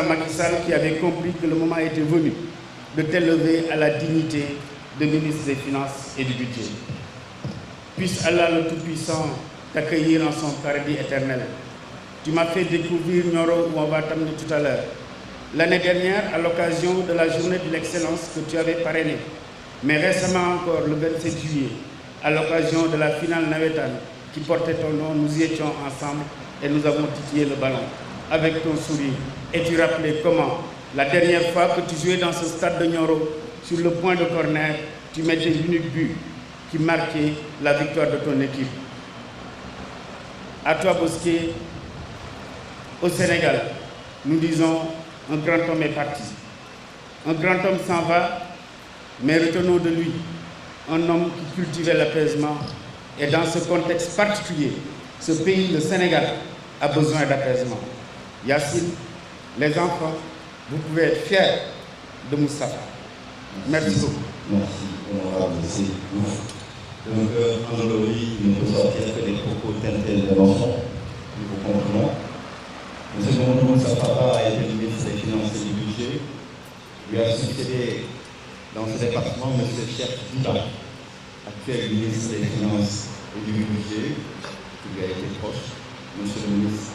Macky Sall qui avait compris que le moment était venu de t'élever à la dignité de ministre des Finances et du Budget. Puisse Allah le Tout-Puissant t'accueillir en son paradis éternel. Tu m'as fait découvrir Nioro où on va t'amener tout à l'heure. L'année dernière, à l'occasion de la journée de l'excellence que tu avais parrainée, mais récemment encore, le 27 juillet, à l'occasion de la finale navétane qui portait ton nom, nous y étions ensemble et nous avons titillé le ballon avec ton sourire. Et tu rappelais comment, la dernière fois que tu jouais dans ce stade de Nioro, sur le point de corner, tu mettais l'unique but qui marquait la victoire de ton équipe. À toi, Bosquet, au Sénégal, nous disons un grand homme est parti. Un grand homme s'en va, mais retenons de lui un homme qui cultivait l'apaisement. Et dans ce contexte particulier, ce pays, le Sénégal, a besoin d'apaisement. Yacine, les enfants, vous pouvez être fiers de Moustapha. Merci beaucoup. Merci, honorable Seydou. Donc, en Andori, il ne peut sortir que des propos teintés de mensonges. Nous vous comprenons. M. Mamadou Moustapha a été ministre des Finances et du Budget. Lui a succédé dans ce département M. Cheikh Diba, actuel ministre des Finances et du Budget, qui lui a été proche. Monsieur le ministre,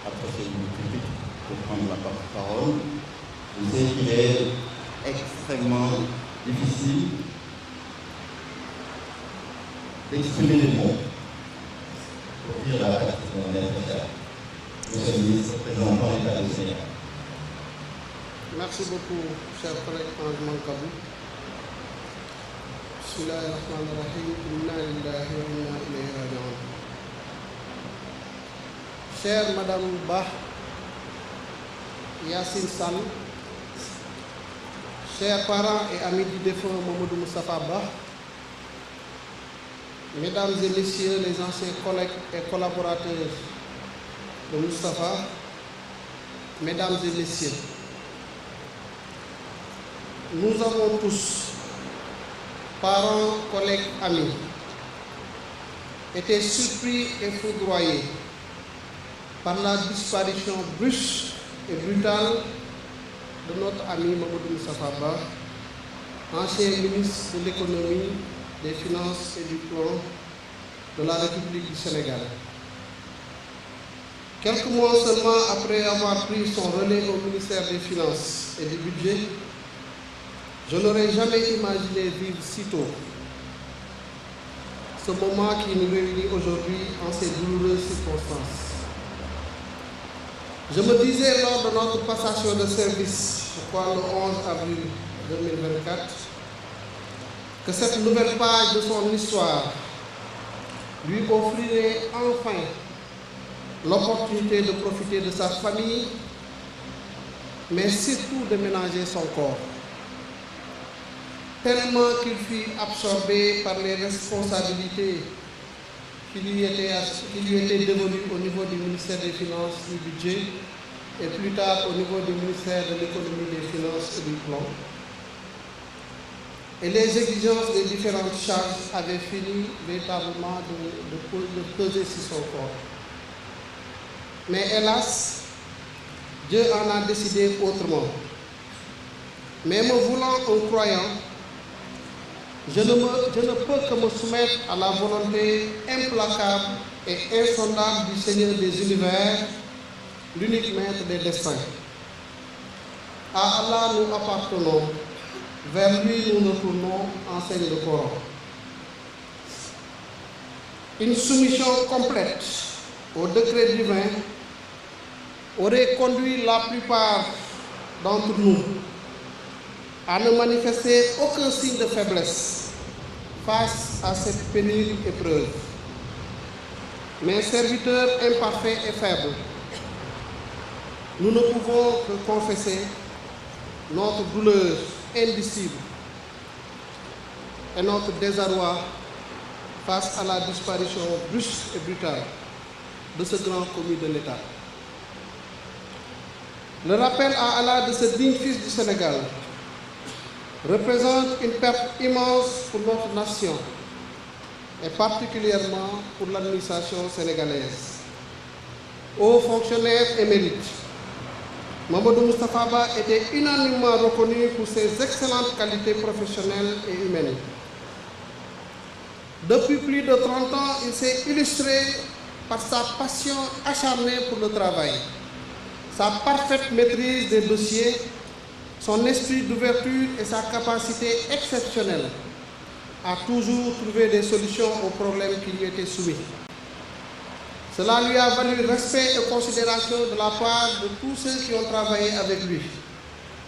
approchez-vous du public pour prendre la parole. Je sais qu'il est extrêmement difficile d'exprimer les mots pour dire la partie de mon être. Monsieur le ministre, présentant l'État du Sénégal. Merci beaucoup, cher collègue Ange Mankabou. Bismillahirrahmanirrahim. Inna lillahi wa inna ilayhi raji'un. Chère Madame Bah, Yacine Sall, chers parents et amis du défunt Mamadou Moustapha Bah, Mesdames et Messieurs les anciens collègues et collaborateurs de Moustapha, Mesdames et Messieurs, nous avons tous, parents, collègues, amis, été surpris et foudroyés par la disparition brusque et brutale de notre ami Mamadou Moustapha Bah, ancien ministre de l'économie, des finances et du plan de la République du Sénégal. Quelques mois seulement après avoir pris son relais au ministère des Finances et du Budget, je n'aurais jamais imaginé vivre si tôt ce moment qui nous réunit aujourd'hui en ces douloureuses circonstances. Je me disais lors de notre passation de service, je crois le 11 avril 2024, que cette nouvelle page de son histoire lui offrirait enfin l'opportunité de profiter de sa famille, mais surtout de ménager son corps. Tellement qu'il fut absorbé par les responsabilités qui lui étaient dévolues au niveau du ministère des Finances et du Budget, et plus tard au niveau du ministère de l'économie, des Finances et du Plan. Et les exigences des différentes charges avaient fini véritablement de peser sur son corps. Mais hélas, Dieu en a décidé autrement. Mais me voulant un croyant, je ne peux que me soumettre à la volonté implacable et insondable du Seigneur des univers, l'unique maître des destins. À Allah nous appartenons, vers lui nous retournons, enseigne le Coran. Une soumission complète au décret divin aurait conduit la plupart d'entre nous à ne manifester aucun signe de faiblesse face à cette pénible épreuve. Mais serviteurs imparfaits et faibles, nous ne pouvons que confesser notre douleur indicible et notre désarroi face à la disparition brusque et brutale de ce grand commis de l'État. Le rappel à Allah de ce digne fils du Sénégal représente une perte immense pour notre nation et particulièrement pour l'administration sénégalaise. Hauts fonctionnaires émérites, Mamadou Moustapha Ba était unanimement reconnu pour ses excellentes qualités professionnelles et humaines. Depuis plus de 30 ans, il s'est illustré par sa passion acharnée pour le travail, sa parfaite maîtrise des dossiers, son esprit d'ouverture et sa capacité exceptionnelle à toujours trouver des solutions aux problèmes qui lui étaient soumis. Cela lui a valu respect et considération de la part de tous ceux qui ont travaillé avec lui,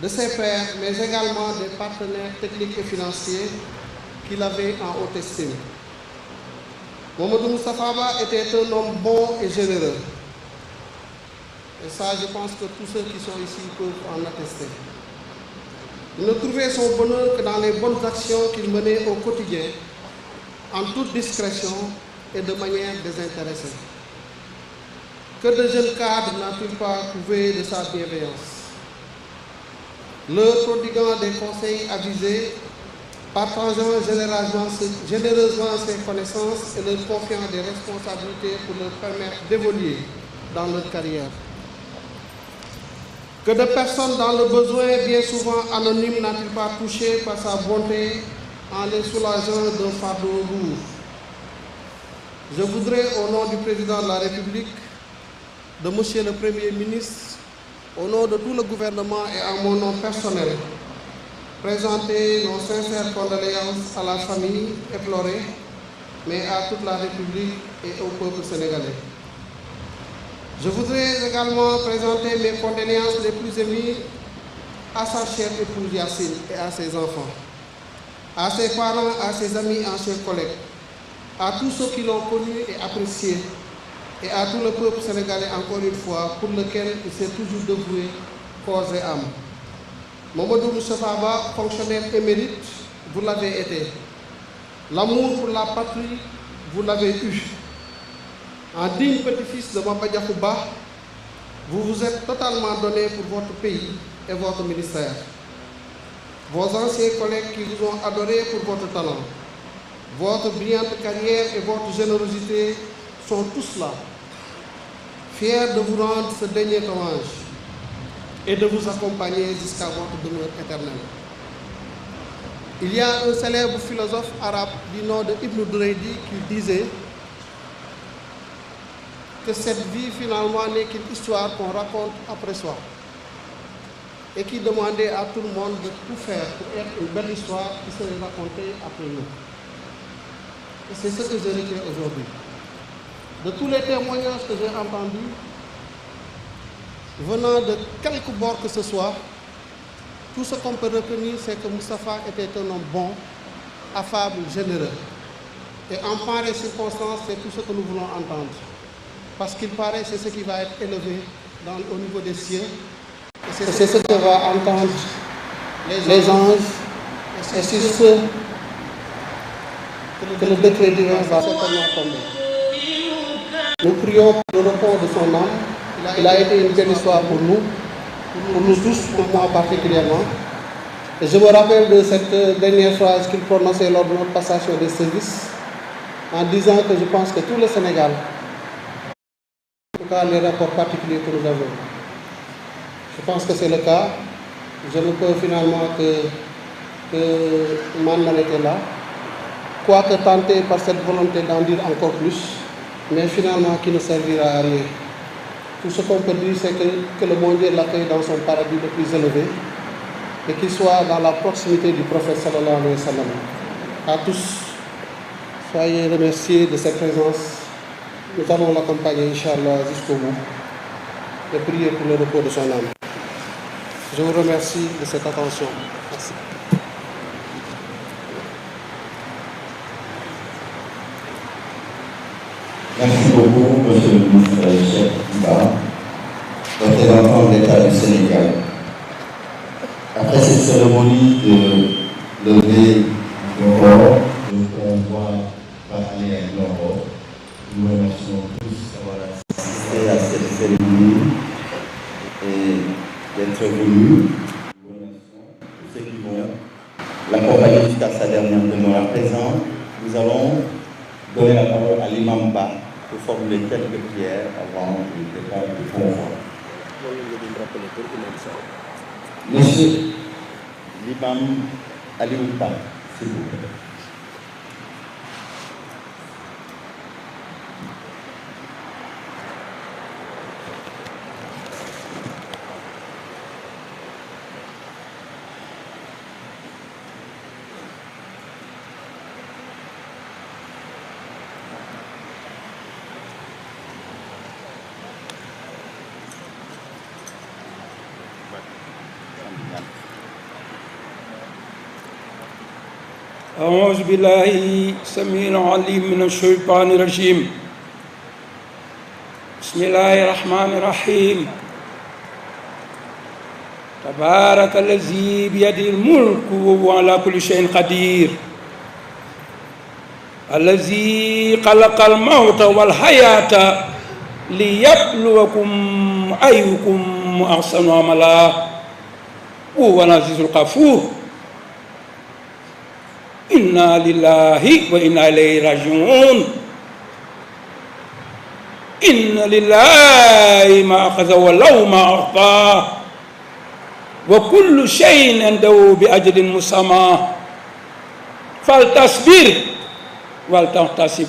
de ses pairs, mais également des partenaires techniques et financiers qu'il avait en haute estime. Mamadou Moustapha Ba était un homme bon et généreux. Et ça, je pense que tous ceux qui sont ici peuvent en attester. Il ne trouvait son bonheur que dans les bonnes actions qu'il menait au quotidien, en toute discrétion et de manière désintéressée. Que de jeunes cadres n'a-t-il pas couvé de sa bienveillance, leur prodiguant des conseils avisés, partageant généreusement ses connaissances et leur confiant des responsabilités pour leur permettre d'évoluer dans leur carrière. Que de personnes dans le besoin, bien souvent anonymes, n'a-t-il pas touché par sa bonté en les soulageant d'un fardeau lourd. Je voudrais, au nom du président de la République, de Monsieur le Premier ministre, au nom de tout le gouvernement et à mon nom personnel, présenter nos sincères condoléances à la famille éplorée, mais à toute la République et au peuple sénégalais. Je voudrais également présenter mes condoléances les plus émues à sa chère épouse Yacine et à ses enfants, à ses parents, à ses amis, à ses collègues, à tous ceux qui l'ont connu et apprécié, et à tout le peuple sénégalais encore une fois, pour lequel il s'est toujours dévoué corps et âme. Mamadou Moustapha Ba, fonctionnaire émérite, vous l'avez été. L'amour pour la patrie, vous l'avez eu. En digne petit-fils de Maba Diakhou Ba, vous vous êtes totalement donné pour votre pays et votre ministère. Vos anciens collègues qui vous ont adoré pour votre talent, votre brillante carrière et votre générosité sont tous là, fiers de vous rendre ce dernier hommage et de vous accompagner jusqu'à votre demeure éternelle. Il y a un célèbre philosophe arabe du nom de Ibn Duraydi qui disait que cette vie finalement n'est qu'une histoire qu'on raconte après soi et qui demandait à tout le monde de tout faire pour être une belle histoire qui serait racontée après nous. Et c'est ce que je retiens aujourd'hui. De tous les témoignages que j'ai entendus, venant de quelque bord que ce soit, tout ce qu'on peut retenir, c'est que Moustapha était un homme bon, affable, généreux. Et en pareille circonstance, c'est tout ce que nous voulons entendre. Parce qu'il paraît, c'est ce qui va être élevé au niveau des cieux. Et c'est ce que va entendre les anges. Et c'est ce que le décret divin va certainement tomber. Nous prions pour le repos de son âme. Il a été une belle histoire pour nous tous, pour moi particulièrement. Et je me rappelle de cette dernière phrase qu'il prononçait lors de notre passation des services, en disant que je pense que tout le Sénégal, en tout cas les rapports particuliers que nous avons, je pense que c'est le cas. Je ne peux finalement que m'en arrêter là, quoique tenté par cette volonté d'en dire encore plus, mais finalement qui ne servira à rien. Tout ce qu'on peut dire, c'est que le bon Dieu l'accueille dans son paradis le plus élevé et qu'il soit dans la proximité du prophète sallallahu alayhi wa sallam. À tous, soyez remerciés de cette présence. Nous allons l'accompagner, Inch'Allah, jusqu'au bout et prier pour le repos de son âme. Je vous remercie de cette attention. Merci. Merci beaucoup, Monsieur le ministre Cheikh Ba, représentant de l'État du Sénégal. Après cette cérémonie de levée de corps, le convoi va aller à Gloro. Nous remercions tous d'avoir assisté à cette cérémonie et d'être venus. Nous remercions tous ceux qui vont l'accompagner jusqu'à sa dernière demeure. À présent, nous allons donner la parole à l'imam Ba pour formuler quelques prières avant le départ du convoi. Monsieur l'imam Aliou Pam, s'il vous plaît. أعوذ بالله السميع العليم من الشيطان الرجيم بسم الله الرحمن الرحيم تبارك الذي بيده الملك وهو على كل شيء قدير الذي خلق الموت والحياة ليبلوكم أيكم أحسن عملا وهو العزيز الغفور إنا لله وإنا إليه راجعون إن لله ما أخذ وله ما أعطى وكل شيء عنده بأجل مسمى فلتصبر ولتحتسب